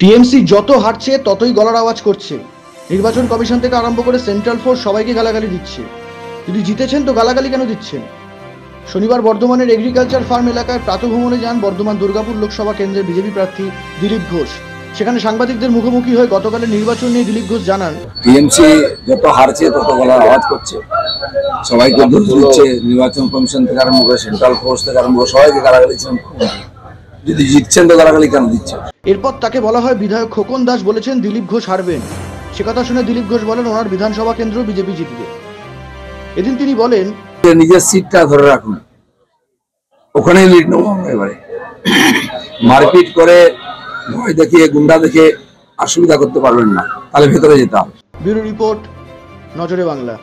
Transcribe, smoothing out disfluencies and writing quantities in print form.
TMC যত হারছে ততই গলার আওয়াজ করছে। নির্বাচন কমিশন থেকে আরম্ভ করে সেন্ট্রাল ফোর্স সবাইকে গালাগালি দিচ্ছে। যদি জিতেছেন তো গালাগালি কেন দিচ্ছেন? শনিবার বর্ধমানের এগ্রিকালচার ফার্ম এলাকায় প্রাতঃভ্রমণে যান বর্ধমান দুর্গাপুর লোকসভা কেন্দ্রের বিজেপি প্রার্থী দিলীপ ঘোষ। সেখানে সাংবাদিকদের মুখোমুখি হয়ে গতকালের নির্বাচন নিয়ে দিলীপ ঘোষ জানান, টিএমসি যত হারছে তত গলার আওয়াজ করছে, সবাইকে দোষ দিচ্ছে। নির্বাচন কমিশন থেকে আরম্ভ করে সেন্ট্রাল ফোর্স থেকে আরম্ভ করে সবাইকে গালাগালি দিচ্ছেন। যদি জিতছেন তো গালাগালি কেন দিচ্ছেন? এরপর তাকে বলা হয় বিধায়ক খোকন দাস বলেছেন দিলীপ ঘোষ হারবেন। সে কথা শুনে দিলীপ ঘোষ বলেন ওনার বিধানসভা কেন্দ্র বিজেপি জিতবে। এদিন তিনি বলেন, নিজের সিটটা ধরে রাখুন, ওখানেই লিড নেবো আমরা। এবারে মারপিট করে ভয় দেখিয়ে গুন্ডা দেখে আর সুবিধা করতে পারবেন না, তাহলে ভেতরে যেতে হবে। ব্যুরো রিপোর্ট, নজরে বাংলা।